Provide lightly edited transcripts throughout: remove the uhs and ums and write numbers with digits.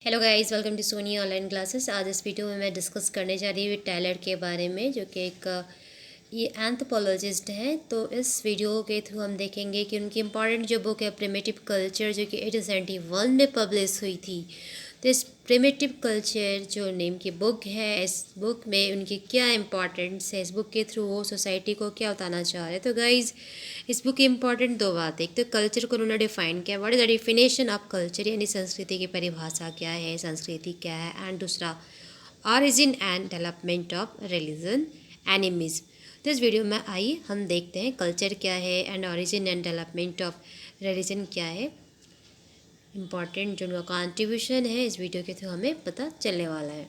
Hello guys, welcome to Soni online classes. आज इस video में मैं डिस्कस करने जा रही हूँ टैलर के बारे में, जो कि एक ये एंथ्रोपोलॉजिस्ट हैं। तो इस वीडियो के थ्रू हम देखेंगे कि उनकी इम्पॉर्टेंट जो बुक है प्रिमिटिव कल्चर, जो कि 1871 में पब्लिश हुई थी। तो इस प्रिमिटिव कल्चर जो नेम की बुक है, इस बुक में उनकी क्या इम्पोर्टेंस है, इस बुक के थ्रू वो सोसाइटी को क्या बताना चाह रहे हैं। तो गाइज़, इस बुक की इम्पॉर्टेंट दो बातें, एक तो कल्चर को उन्होंने डिफाइन किया, what is the definition of culture, यानी संस्कृति की परिभाषा क्या है, संस्कृति क्या है। एंड दूसरा, origin and development of religion enemies. तो इस वीडियो में आइए हम देखते हैं कल्चर क्या है and origin and development of religion क्या है। इम्पॉर्टेंट जो उनका कॉन्ट्रीब्यूशन है इस वीडियो के थ्रू हमें पता चलने वाला है।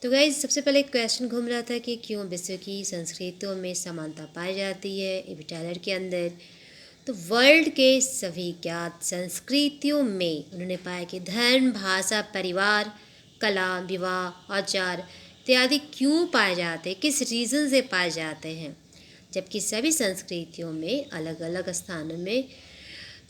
तो गाइज, सबसे पहले एक क्वेश्चन घूम रहा था कि क्यों विश्व की संस्कृतियों में समानता पाई जाती है एबी टैलर के अंदर। तो वर्ल्ड के सभी ज्ञात संस्कृतियों में उन्होंने पाया कि धर्म, भाषा, परिवार, कला, विवाह, आचार इत्यादि क्यों पाए जाते हैं, किस रीज़न से पाए जाते हैं। जबकि सभी संस्कृतियों में अलग अलग स्थानों में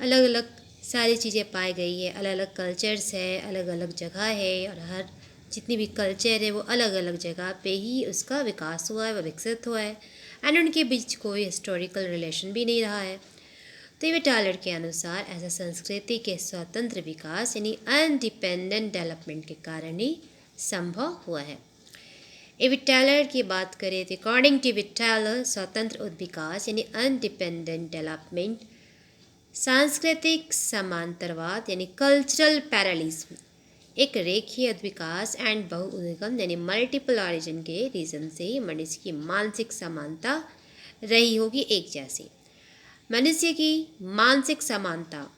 अलग अलग सारी चीज़ें पाई गई है, अलग अलग कल्चर्स है, अलग अलग जगह है, और हर जितनी भी कल्चर है वो अलग अलग जगह पे ही उसका विकास हुआ है, वो विकसित हुआ है। एंड उनके बीच कोई हिस्टोरिकल रिलेशन भी नहीं रहा है। तो ये टालर के अनुसार ऐसा संस्कृति के स्वतंत्र विकास यानी अनडिपेंडेंट डेवलपमेंट के कारण ही संभव हुआ है। विटालर की बात करें तो अकॉर्डिंग टू विटालर, स्वतंत्र विकास यानी अनडिपेंडेंट डेवलपमेंट, सांस्कृतिक समांतरवाद यानी कल्चरल पैरलिज्म, एक रेखीय विकास एंड बहुउद्गम यानी मल्टीपल ऑरिजिन के रीजन से ही मनुष्य की मानसिक समानता रही होगी एक जैसी। मनुष्य की मानसिक समानता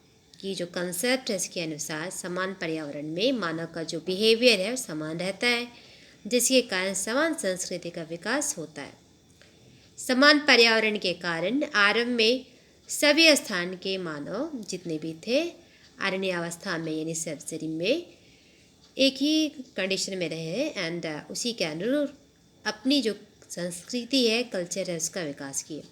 की जो कंसेप्ट है, इसके अनुसार समान पर्यावरण में मानव का जो बिहेवियर है समान रहता है, जिसके कारण समान संस्कृति का विकास होता है। समान पर्यावरण के कारण आरंभ में सभी स्थान के मानव जितने भी थे अरण्यावस्था में यानी सर्जरी में एक ही कंडीशन में रहे एंड उसी के अनुरूप अपनी जो संस्कृति है, कल्चर है, उसका विकास किए।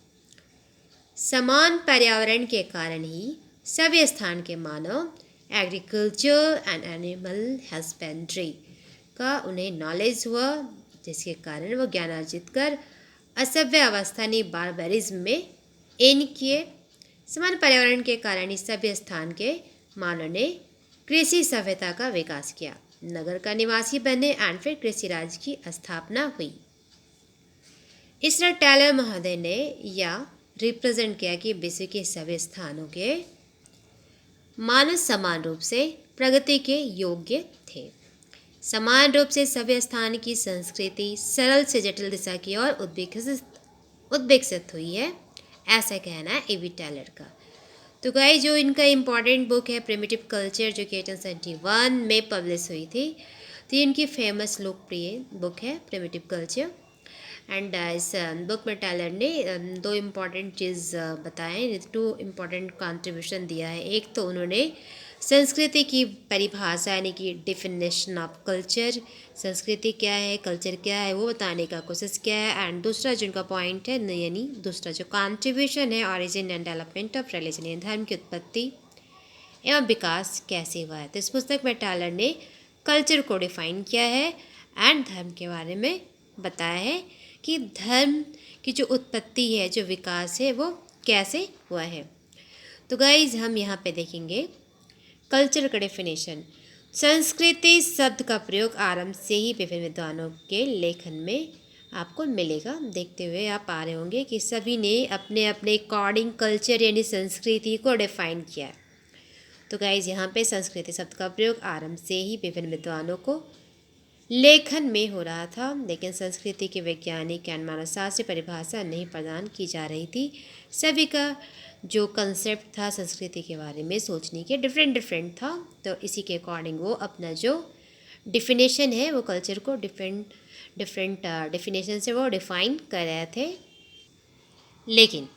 समान पर्यावरण के कारण ही सभी स्थान के मानव एग्रीकल्चर एंड एनिमल हस्बेंड्री का उन्हें नॉलेज हुआ, जिसके कारण वो ज्ञान अर्जित कर असभ्य अवस्था यानी बारबरिज्म में इन किए। समान पर्यावरण के कारण ही सभी स्थान के मानव ने कृषि सभ्यता का विकास किया, नगर का निवासी बने एंड फिर कृषि राज्य की स्थापना हुई। इस तरह टैलर महोदय ने या रिप्रेजेंट किया कि विश्व के सभी स्थानों के मानव समान रूप से प्रगति के योग्य थे। समान रूप से सभी स्थान की संस्कृति सरल से जटिल दिशा की ओर उद्विकसित हुई है, ऐसा कहना है एवी टैलर का। तो गाइस, जो इनका इम्पॉर्टेंट बुक है प्रिमिटिव कल्चर, जो कि 1871 में पब्लिश हुई थी, तो ये इनकी फेमस लोकप्रिय बुक है प्रिमिटिव कल्चर। एंड इस बुक में टैलर ने दो इम्पॉर्टेंट चीज़ बताए, टू इम्पॉर्टेंट कंट्रीब्यूशन दिया है। एक तो उन्होंने संस्कृति की परिभाषा यानी कि डिफिनेशन ऑफ कल्चर, संस्कृति क्या है, कल्चर क्या है, वो बताने का कोशिश किया है। एंड दूसरा जो उनका पॉइंट है, यानी दूसरा जो कंट्रीब्यूशन है, origin and development of religion, यानी धर्म की उत्पत्ति एवं विकास कैसे हुआ है। तो इस पुस्तक में टैलर ने कल्चर को डिफाइन किया है एंड धर्म के बारे में बताया है कि धर्म की जो उत्पत्ति है, जो विकास है, वो कैसे हुआ है। तो गाइज, हम यहाँ पे देखेंगे कल्चर का डेफिनेशन। संस्कृति शब्द का प्रयोग आरंभ से ही विभिन्न विद्वानों के लेखन में आपको मिलेगा। देखते हुए आप आ रहे होंगे कि सभी ने अपने अपने अकॉर्डिंग कल्चर यानी संस्कृति को डिफाइन किया है। तो गाइज, यहाँ पे संस्कृति शब्द का प्रयोग आरंभ से ही विभिन्न विद्वानों को लेखन में हो रहा था, लेकिन संस्कृति के वैज्ञानिक एंड मानवशास्त्रीय परिभाषा नहीं प्रदान की जा रही थी। सभी का जो कंसेप्ट था संस्कृति के बारे में सोचने के डिफरेंट था, तो इसी के अकॉर्डिंग वो अपना जो डिफिनेशन है वो कल्चर को डिफरेंट डिफिनेशन से वो डिफाइन कर रहे थे। लेकिन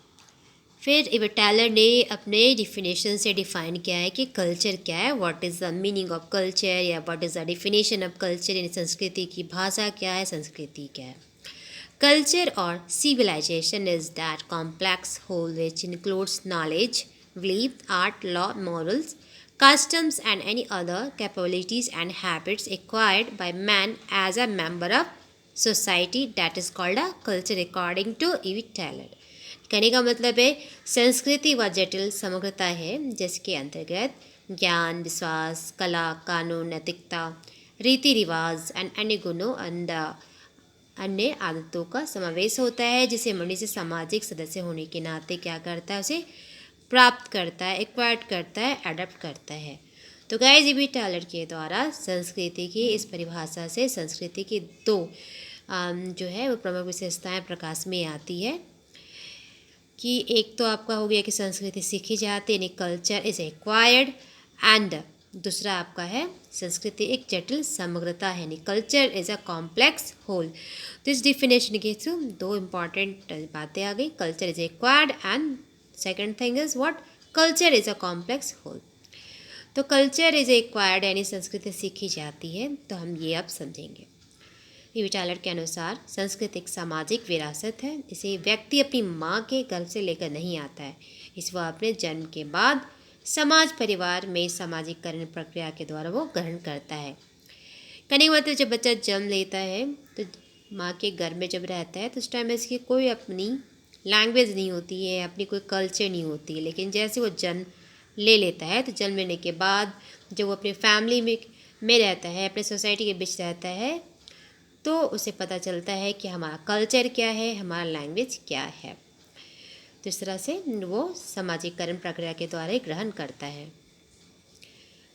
फिर इब टैलर ने अपने डिफिनेशन से डिफाइन किया है कि कल्चर क्या है, what is the meaning of culture, या what is the definition of culture, यानी संस्कृति की भाषा क्या है, संस्कृति क्या है। कल्चर और civilization is that complex whole which includes knowledge, belief, art, law, morals, customs and any other capabilities and habits acquired by man as a member of society that is called a culture according to E.V. Taylor। कहने का मतलब है संस्कृति व जटिल समग्रता है जिसके अंतर्गत ज्ञान, विश्वास, कला, कानून, नैतिकता, रीति रिवाज एंड अन्य गुणों अन्य आदतों का समावेश होता है, जिसे मनुष्य सामाजिक सदस्य होने के नाते क्या करता है, उसे प्राप्त करता है, एक्वायर्ड करता है, अडॉप्ट करता है। तो गाइस E.V. टेलर के द्वारा संस्कृति की इस परिभाषा से संस्कृति की दो जो है वो प्रमुख विशेषताएं प्रकाश में आती है कि एक तो आपका हो गया कि संस्कृति सीखी जाती है, यानी कल्चर इज एक्वायर्ड, एंड दूसरा आपका है संस्कृति एक जटिल समग्रता है, यानी culture is a complex whole. तो इस डिफिनेशन के थ्रू दो इम्पॉर्टेंट बातें आ गई, culture is acquired and second thing is what, culture is a complex whole. तो कल्चर इज एक्वायर्ड यानी संस्कृति सीखी जाती है, तो हम ये अब समझेंगे। E.V. टेलर के अनुसार संस्कृति एक सामाजिक विरासत है, इसे व्यक्ति अपनी माँ के गर्भ से लेकर नहीं आता है, इस वह अपने जन्म के बाद समाज परिवार में सामाजिककरण प्रक्रिया के द्वारा वो ग्रहण करता है। कहने का मतलब जब बच्चा जन्म लेता है तो माँ के गर्भ में जब रहता है तो उस टाइम में इसकी कोई अपनी लैंग्वेज नहीं होती है, अपनी कोई कल्चर नहीं होती है, लेकिन जैसे वो जन्म ले लेता है तो जन्म लेने के बाद जब वो अपनी फैमिली में रहता है, अपने सोसाइटी के बीच रहता है, तो उसे पता चलता है कि हमारा कल्चर क्या है, हमारा लैंग्वेज क्या है। तो इस तरह से वो सामाजिककरण प्रक्रिया के द्वारा ही ग्रहण करता है।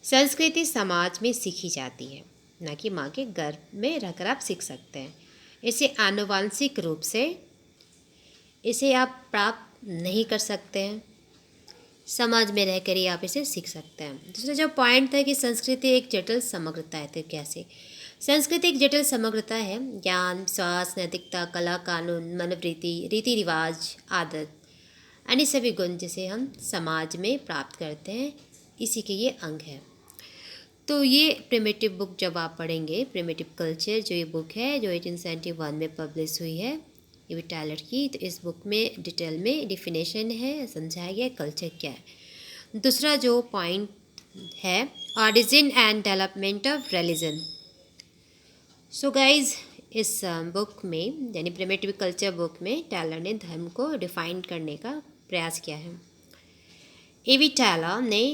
संस्कृति समाज में सीखी जाती है, न कि माँ के गर्भ में रहकर आप सीख सकते हैं। इसे आनुवांशिक रूप से इसे आप प्राप्त नहीं कर सकते हैं, समाज में रहकर ही आप इसे सीख सकते हैं। दूसरा जो पॉइंट था कि संस्कृति एक जटिल समग्रता है, तो कैसे संस्कृति एक जटिल समग्रता है, ज्ञान, विश्वास, नैतिकता, कला, कानून, मनोवृत्ति, रीति रिवाज, आदत, अन्य सभी गुण जिसे हम समाज में प्राप्त करते हैं, इसी के ये अंग है। तो ये प्रिमिटिव बुक जब आप पढ़ेंगे, प्रिमिटिव कल्चर जो ये बुक है जो 1871 में पब्लिश हुई है E.V. टेलर की, तो इस बुक में डिटेल में डिफिनेशन है, समझाया गया कल्चर क्या है। दूसरा जो पॉइंट है origin and development of religion. So guys इस बुक में यानी प्रिमिटिव कल्चर बुक में टेलर ने धर्म को डिफाइन करने का प्रयास किया है। E.V. टेलर ने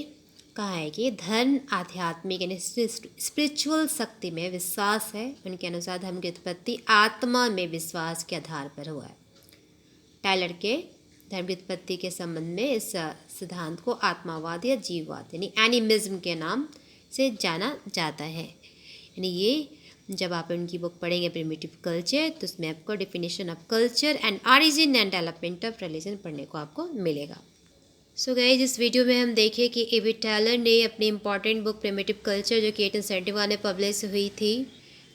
कहा है कि धर्म आध्यात्मिक यानी स्पिरिचुअल शक्ति में विश्वास है। उनके अनुसार धर्म की उत्पत्ति आत्मा में विश्वास के आधार पर हुआ है। टेलर के धर्म की उत्पत्ति के संबंध में इस सिद्धांत को आत्मावाद या जीववाद यानी एनिमिज्म के नाम से जाना जाता है। यानी ये जब आप उनकी बुक पढ़ेंगे प्रिमिटिव कल्चर, तो उसमें आपको definition of culture and origin and development of religion पढ़ने को आपको मिलेगा। सो गाइस इस वीडियो में हम देखें कि E.V. टेलर ने अपनी इंपॉर्टेंट बुक प्रिमिटिव कल्चर जो कि 1871 में पब्लिश हुई थी,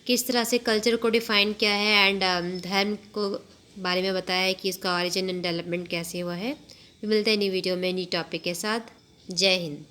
किस तरह से कल्चर को डिफ़ाइन किया है एंड धर्म को बारे में बताया है कि इसका ऑरिजिन एंड डेवलपमेंट कैसे हुआ है। मिलते हैं नई वीडियो में नई टॉपिक के साथ। जय हिंद।